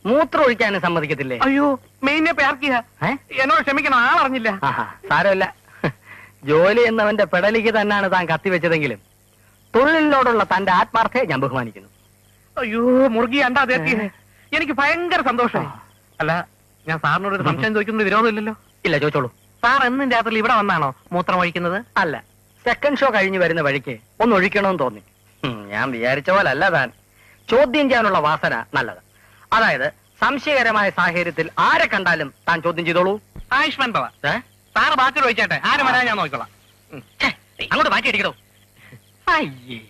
മൂത്രം ഒഴിക്കാനും സമ്മതിക്കത്തില്ലേ? അയ്യോ മെയിനെ പേർക്കിയ എന്നോട് ക്ഷമിക്കണം, ആളറിഞ്ഞില്ല. സാരമില്ല, ജോലി എന്നവന്റെ പെടലിക്ക് തന്നെയാണ് താൻ കത്തിവെച്ചതെങ്കിലും തൊഴിലിനോടുള്ള തന്റെ ആത്മാർത്ഥയെ ഞാൻ ബഹുമാനിക്കുന്നു. അയ്യോ മുറുകി അണ്ടാ തേർക്കിയ, എനിക്ക് ഭയങ്കര സന്തോഷം. അല്ല, ഞാൻ സാറിനോട് ഒരു സംശയം ചോദിക്കുന്നത് വിരോധമില്ലല്ലോ? ഇല്ല, ചോദിച്ചോളൂ. സാർ എന്നും രാത്രി ഇവിടെ വന്നാണോ മൂത്രം ഒഴിക്കുന്നത്? അല്ല, സെക്കൻഡ് ഷോ കഴിഞ്ഞ് വരുന്ന വഴിക്ക് ഒന്ന് ഒഴിക്കണമെന്ന് തോന്നി. ഞാൻ വിചാരിച്ച പോലെ അല്ല താൻ. ചോദ്യം ചെയ്യാനുള്ള വാസന നല്ലത്. അതായത് സംശയകരമായ സാഹചര്യത്തിൽ ആരെ കണ്ടാലും താൻ ചോദ്യം ചെയ്തോളൂ. ആയുഷ്മാൻ ഭവ. സാറ് ബാക്കി ഒഴിച്ചേട്ടെ, ആരും വരാൻ ഞാൻ നോക്കിക്കോളാം. അങ്ങോട്ട് മാറ്റി അടിക്കണോ? അയ്യേ,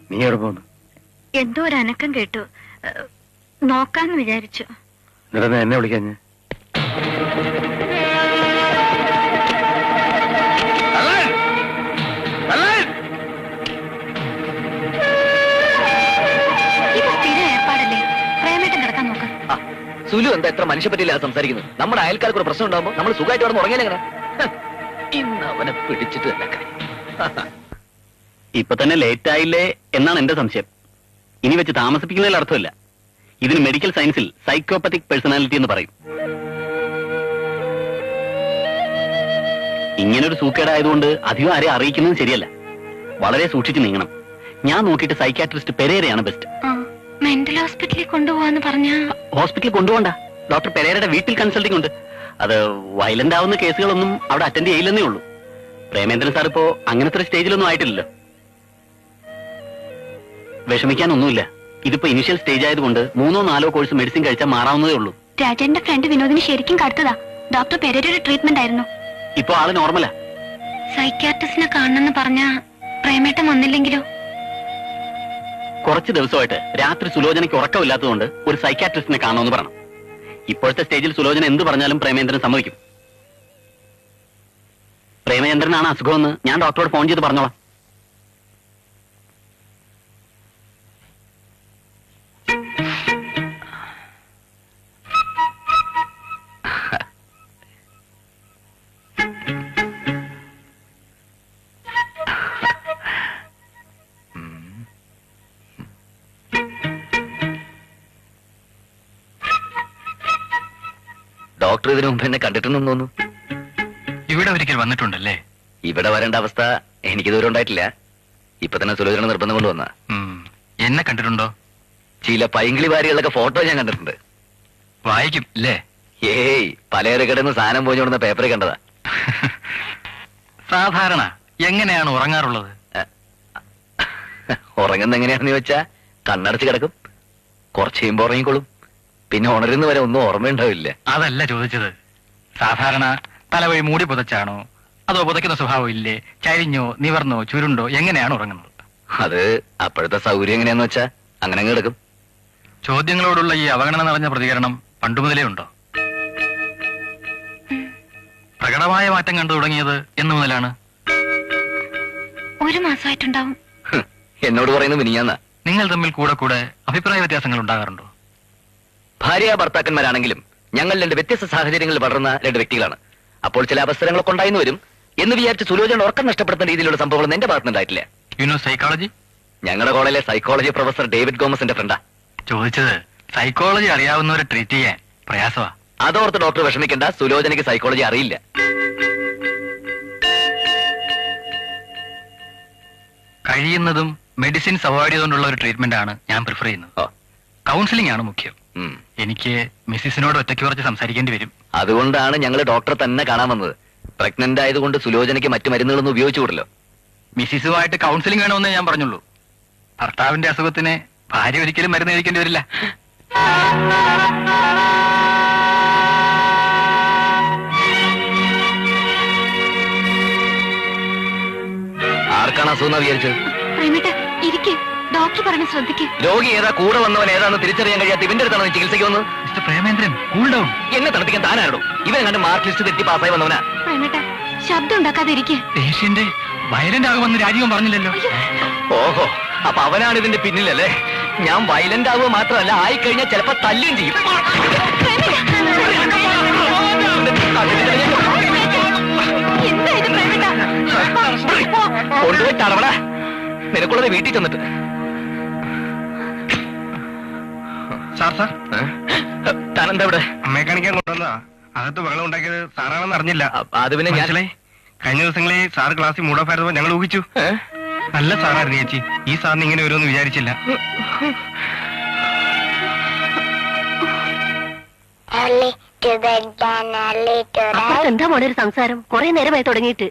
നീ എവിടെ പോകുന്നു? എന്തോ ഒരു അനക്കം കേട്ടു, നോക്കാന്ന് വിചാരിച്ചു. എന്നിട്ട് എന്നെ വിളിക്കാഞ്ഞ്? ഇത് സ്ഥിര ഏർപ്പാടല്ലേ? പ്രേമേട്ടൻ കിടക്കാൻ നോക്ക്. സുലു എന്താ എത്ര മനുഷ്യപ്പറ്റിയില്ലാതെ സംസാരിക്കുന്നത്? നമ്മുടെ അയൽക്കാർക്ക് ഒരു പ്രശ്നം ഉണ്ടാകുമ്പോൾ നമ്മൾ സുഖമായിട്ട് അവിടെ ഉറങ്ങിയാലെങ്ങനെ? ഇന്ന് അവനെ പിടിച്ചിട്ട് തന്നെ കാര്യം. ഇപ്പൊ തന്നെ ലേറ്റ് ആയില്ലേ എന്നാണ് എന്റെ സംശയം. ഇനി വെച്ച് താമസിപ്പിക്കുന്നതിൽ അർത്ഥമില്ല. ഇതിന് മെഡിക്കൽ സയൻസിൽ സൈക്കോപ്പത്തിക് പേഴ്സണാലിറ്റി എന്ന് പറയും. ഇങ്ങനൊരു സൂക്കേടായതുകൊണ്ട് അധികം ആരെ അറിയിക്കുന്നത് ശരിയല്ല. വളരെ സൂക്ഷിച്ചു നീങ്ങണം. ഞാൻ നോക്കിയിട്ട് സൈക്കാട്രിസ്റ്റ് പെരേരയാണ് ബെസ്റ്റ്. മെന്റൽ ഹോസ്പിറ്റലിൽ കൊണ്ടുപോവാന്ന് പറഞ്ഞ? ഹോസ്പിറ്റലിൽ കൊണ്ടുപോകണ്ട, ഡോക്ടർ പെരേരയുടെ വീട്ടിൽ കൺസൾട്ടിംഗ് ഉണ്ട്. അത് വയലന്റ് ആവുന്ന കേസുകളൊന്നും അവിടെ അറ്റൻഡ് ചെയ്യില്ലെന്നേ ഉള്ളൂ. പ്രേമേന്ദ്രൻ സാർ ഇപ്പോ അങ്ങനത്തെ ഒരു സ്റ്റേജിലൊന്നും ആയിട്ടില്ലല്ലോ. വിഷമിക്കാനൊന്നുമില്ല. ഇതിപ്പോ ഇനിഷ്യൽ സ്റ്റേജ് ആയതുകൊണ്ട് 3 or 4 കോഴ്സ് മെഡിസിൻ കഴിച്ചാൽ മാറാവുന്നതേ ഉള്ളൂ. രാജേന്റെ ഫ്രണ്ട് വിനോദിന് ശരിക്കും കടുത്തതാ. ഡോക്ടർ പെരേരയുടെ ട്രീറ്റ്മെന്റ് ആയിരുന്നു. ഇപ്പൊ ആള് നോർമലാ. സൈക്യാട്രിസ്റ്റിനെ കാണണമെന്ന് പറഞ്ഞ പ്രേമേട്ടൻ വന്നില്ലെങ്കിലോ? കുറച്ച് ദിവസമായിട്ട് രാത്രി സുലോചനയ്ക്ക് ഉറക്കമില്ലാത്തതുകൊണ്ട് ഒരു സൈക്കാട്രിസ്റ്റിനെ കാണണമെന്ന് പറയണം. ഇപ്പോഴത്തെ സ്റ്റേജിൽ സുലോചന എന്ത് പറഞ്ഞാലും പ്രേമേന്ദ്രൻ സമ്മതിക്കും. പ്രേമചന്ദ്രനാണ് അസുഖമെന്ന് ഞാൻ ഡോക്ടറോട് ഫോൺ ചെയ്ത് പറഞ്ഞോളാം. ഡോക്ടർ ഇതിനു മുമ്പ് എന്നെ കണ്ടിട്ടുണ്ടെന്ന് തോന്നുന്നു. ഇവിടെ ഒരിക്കൽ വന്നിട്ടുണ്ടല്ലേ? ഇവിടെ വരേണ്ട അവസ്ഥ എനിക്കിതുവരെ ഉണ്ടായിട്ടില്ല. ഇപ്പൊ തന്നെ സുലോചന നിർബന്ധം കൊണ്ട് വന്ന. എന്നെ കണ്ടിട്ടുണ്ടോ? ചില പൈങ്കിളി വാരികളൊക്കെ ഫോട്ടോ ഞാൻ കണ്ടിട്ടുണ്ട്. വായിക്കും അല്ലേ? ഏയ്, പലചരക്കടന്ന് സാധനം പോഞ്ഞോടുന്ന പേപ്പറിൽ കണ്ടതാ. സാധാരണ എങ്ങനെയാണ് ഉറങ്ങാറുള്ളത്? ഉറങ്ങുന്ന എങ്ങനെയാണെന്ന് ചോദിച്ചാ കണ്ണടച്ച് കിടക്കും, കുറച്ച് കഴിയുമ്പോ ഉറങ്ങിക്കോളും. പിന്നെ ഉണരുന്ന വരെ ഒന്നും ഓർമ്മയുണ്ടാവില്ല. അതല്ല ചോദിച്ചത്. സാധാരണ തലവഴി മൂടി പുതച്ചാണോ, അതോ പുതയ്ക്കുന്ന സ്വഭാവം ഇല്ലേ? ചരിഞ്ഞോ, നിവർന്നോ, ചുരുണ്ടോ, എങ്ങനെയാണ് ഉറങ്ങുന്നത്? അത് അപ്പോഴത്തെ സൗകര്യം എങ്ങനെയാന്ന് വെച്ചാ അങ്ങനെ കിടക്കും. ചോദ്യങ്ങളോടുള്ള ഈ അവഗണന നിറഞ്ഞ പ്രതികരണം പണ്ടുമുതലേ ഉണ്ടോ? പ്രകടമായ മാറ്റം കണ്ടു തുടങ്ങിയത് എന്നു മുതലാണ്? 1 മാസമായിട്ടുണ്ടാവും. എന്നോട് പറയുന്നത് മിനിഞ്ഞാന്നാ. നിങ്ങൾ തമ്മിൽ കൂടെ കൂടെ അഭിപ്രായ വ്യത്യാസങ്ങൾ ഉണ്ടാകാറുണ്ടോ? ഭാര്യ ഭർത്താക്കന്മാരാണെങ്കിലും ഞങ്ങൾ 2 വ്യത്യസ്ത സാഹചര്യങ്ങളിൽ വളർന്ന 2 വ്യക്തികളാണ്. അപ്പോൾ ചില അവസരങ്ങളൊക്കെ ഉണ്ടായിന്ന് വരും. എന്ന് വിചാരിച്ച് സുലോചന ഉറക്കം നഷ്ടപ്പെടുന്ന രീതിയിലുള്ള സംഭവങ്ങൾ എന്റെ ഭാഗത്തുനിന്നുണ്ടായിട്ടില്ല. You know psychology? ഞങ്ങളുടെ കോളേജിലെ സൈക്കോളജി പ്രൊഫസർ ഡേവിഡ് ഗോമസിന്റെ ഫ്രണ്ടാ. ചോദിച്ചത് സൈക്കോളജി അറിയാവുന്നവരെ ട്രീറ്റ് ചെയ്യാൻ പ്രയാസമാ. അതോർത്ത് ഡോക്ടർ വിഷമിക്കേണ്ട, സുലോചനയ്ക്ക് സൈക്കോളജി അറിയില്ല. കഴിയുന്നതും മെഡിസിൻസ് അവോയ്ഡ് ചെയ്തുകൊണ്ടുള്ള ഒരു ട്രീറ്റ്മെന്റ് ആണ് ഞാൻ പ്രിഫർ ചെയ്യുന്നത്. കൗൺസിലിംഗ് ആണ് മുഖ്യം. എനിക്ക് മിസ്സിസിനോട് ഒറ്റയ്ക്ക് കുറച്ച് സംസാരിക്കേണ്ടി വരും. അതുകൊണ്ടാണ് ഞങ്ങൾ ഡോക്ടറെ തന്നെ കാണാൻ വന്നത്. പ്രഗ്നന്റ് ആയതുകൊണ്ട് സുലോചനയ്ക്ക് മറ്റു മരുന്നുകളൊന്നും ഉപയോഗിച്ചുകൂടല്ലോ. മിസ്സിസുമായിട്ട് കൗൺസിലിംഗ് വേണമെന്നേ ഞാൻ പറഞ്ഞുള്ളൂ. ഭർത്താവിന്റെ അസുഖത്തിന് ഭാര്യ ഒരിക്കലും മരുന്ന് കഴിക്കേണ്ടി വരില്ല. അസുഖം വിചാരിച്ചത്? പ്രേമേട്ട ഇരിക്കെ, ഡോക്ടർ പറഞ്ഞ ശ്രദ്ധിക്ക്. രോഗി ഏതാ, കൂടെ വന്നവൻ ഏതാന്ന് തിരിച്ചറിയാൻ കഴിയാത്ത ഇവന്റെ അടുത്താണ് നീ ചികിത്സയ്ക്ക് വന്നത്? Mister Premendran, cool down. എന്നെ തണുപ്പിക്കാൻ താനാരോ? ഇവൻ കണ്ട് മാർക്ക് ലിസ്റ്റ് തെറ്റി പാസ്സായി വന്നവനാ. പ്രേമേട്ട ശബ്ദം ഉണ്ടാക്കാതെ ഇരിക്കെ. പേഷ്യന്റ് വയലന്റ് ആകുമെന്ന് രാജീവൻ പറഞ്ഞില്ലല്ലോ. ഓഹോ, അപ്പൊ അവനാണ് ഇതിന്റെ പിന്നിലല്ലേ? ഞാൻ വയലന്റ് ആവുക മാത്രമല്ല, ആയിക്കഴിഞ്ഞാൽ ചിലപ്പോ തല്ലുകയും ചെയ്യും. എന്താ ഇത് പ്രേമേട്ട? കൊണ്ടുപോയി തടവട. നിനക്കുള്ളത് വീട്ടിൽ ചെന്നിട്ട്. സാർ സാർ, താനെന്താ ഇവിടെ? അമ്മയെ കാണിക്കാൻ കൊണ്ടുവന്നതാ. അകത്ത് വെള്ളം ഉണ്ടാക്കിയത് സാറാണെന്ന് അറിഞ്ഞില്ല. അത് പിന്നെ ഞാൻ കഴിഞ്ഞ ദിവസങ്ങളിൽ സാർ ക്ലാസ്സിൽ മൂഡ് ഓഫ് ആയിരുന്നപ്പോ ഞങ്ങൾ ഊഹിച്ചു. നല്ല സാറായിരുന്നു ചേച്ചി. ഈ സാറിന് ഇങ്ങനെ വരുമെന്ന് വിചാരിച്ചില്ല. എന്താ മോനെ ഒരു സംസാരം? കുറെ നേരമായി തുടങ്ങിയിട്ട്.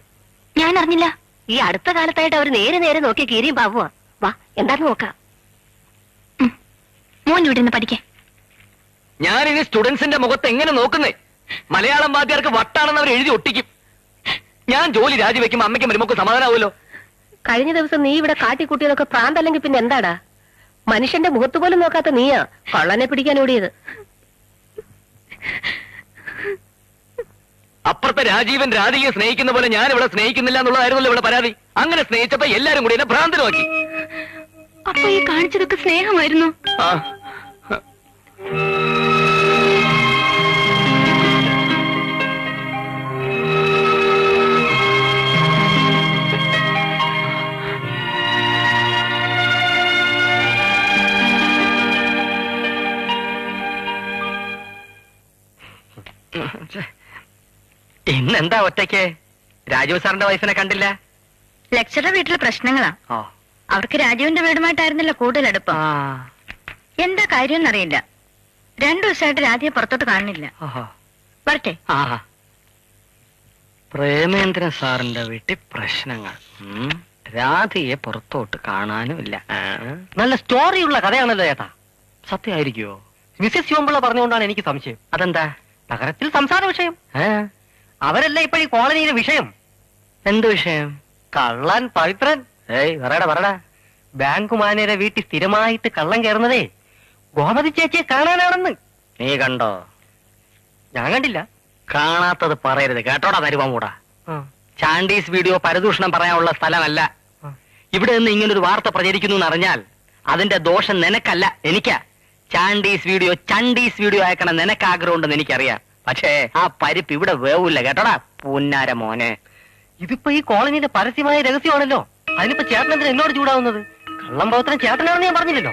ഞാൻ അറിഞ്ഞില്ല. ഈ അടുത്ത കാലത്തായിട്ട് അവർ നേരെ നേരെ നോക്കിയ കീരിയും പാവുക. വാ, എന്താന്ന് നോക്കാം. മോൻ ഇവിടെ നിന്ന് പഠിക്കേ. ഞാനിനി സ്റ്റുഡൻസിന്റെ മുഖത്ത് എങ്ങനെ നോക്കുന്നേ? മലയാളം വാദ്യാർക്ക് വട്ടാണെന്ന് അവർ എഴുതി ഒട്ടിക്കും. ഞാൻ ജോലി രാജിവെക്കുമ്പോ അമ്മയ്ക്കും വരുമ്പോ സമാധാനാവുമല്ലോ. കഴിഞ്ഞ ദിവസം നീ ഇവിടെ കാട്ടിക്കൂട്ടിയതൊക്കെ പ്രാന്തല്ലെങ്കിൽ പിന്നെ എന്താടാ? മനുഷ്യന്റെ മുഖത്ത് പോലും നോക്കാത്ത നീയാ കള്ളനെ പിടിക്കാൻ ഓടിയത്. അപ്പുറത്തെ രാജീവൻ രാധികയെ സ്നേഹിക്കുന്ന പോലെ ഞാൻ ഇവിടെ സ്നേഹിക്കുന്നില്ല എന്നുള്ളതായിരുന്നല്ലോ ഇവിടെ പരാതി. അങ്ങനെ സ്നേഹിച്ചപ്പോ എല്ലാരും കൂടി എന്നെ ഭ്രാന്തനാക്കി. അപ്പൊ ഈ കാണിച്ചതൊക്കെ സ്നേഹമായിരുന്നു. ആ, ഇന്നെന്താ ഒറ്റയ്ക്ക്? രാജീവ് സാറിന്റെ വൈഫിനെ കണ്ടില്ല? ലെക്ചറുടെ വീട്ടിലെ പ്രശ്നങ്ങളാ. ഓ, അവർക്ക് രാജീവിന്റെ വീടുമായിട്ടായിരുന്നല്ലോ കൂടുതൽ അടുപ്പം. ആ, എന്താ കാര്യം എന്നറിയില്ല. 2 ദിവസമായിട്ട് രാധിയെ പുറത്തോട്ട് കാണുന്നില്ല. ഓഹോ. വരട്ടെ. ആ, പ്രേമേന്ദ്രൻ സാറിന്റെ വീട്ടിൽ പ്രശ്നങ്ങൾ. രാധിയെ പുറത്തോട്ട് കാണാനുമില്ല. നല്ല സ്റ്റോറിയുള്ള കഥയാണല്ലോ ചേട്ടാ. സത്യമായിരിക്കുമോ? മിസ്സസ് ശിവമ്പിള്ള പറഞ്ഞുകൊണ്ടാണ് എനിക്ക് സംശയം. അതെന്താ? നഗരത്തിൽ സംസാര വിഷയം. അവരല്ല ഇപ്പൊ ഈ കോളനിയിലെ വിഷയം. എന്ത് വിഷയം? കള്ളൻ പവിത്രൻ. ഏയ് പറയടാ. ബാങ്ക് മാനേജരെ വീട്ടിൽ സ്ഥിരമായിട്ട് കള്ളം കയറുന്നതേ ഗോമതി ചേച്ചിയെ കാണാനാണെന്ന്. നീ കണ്ടോ? ഞാൻ കണ്ടില്ല. കാണാത്തത് പറയരുത് കേട്ടോടാ തരുവാമൂടാ. ചാണ്ടീസ് വീഡിയോ പരദൂഷണം പറയാനുള്ള സ്ഥലമല്ല. ഇവിടെ നിന്ന് ഇങ്ങനൊരു വാർത്ത പ്രചരിക്കുന്നു എന്നറിഞ്ഞാൽ അതിന്റെ ദോഷം നിനക്കല്ല, എനിക്കാ. ചാണ്ടീസ് വീഡിയോ ചണ്ടീസ് വീഡിയോ അയക്കണം നിനക്ക് ആഗ്രഹമുണ്ടെന്ന് എനിക്കറിയാം. പക്ഷേ ആ പരിപ്പ് ഇവിടെ വേവില്ല കേട്ടോടാ പുന്നാര മോനെ. ഇതിപ്പോ ഈ കോളനിയിലെ പരസ്യമായ രഹസ്യമാണല്ലോ. അതിനിപ്പോ ചേട്ടനെന്തിനാ എന്നോട് ചൂടാവുന്നത്? കള്ളം പൗത്രൻ ചേട്ടനാണെന്ന് ഞാൻ പറഞ്ഞില്ലല്ലോ.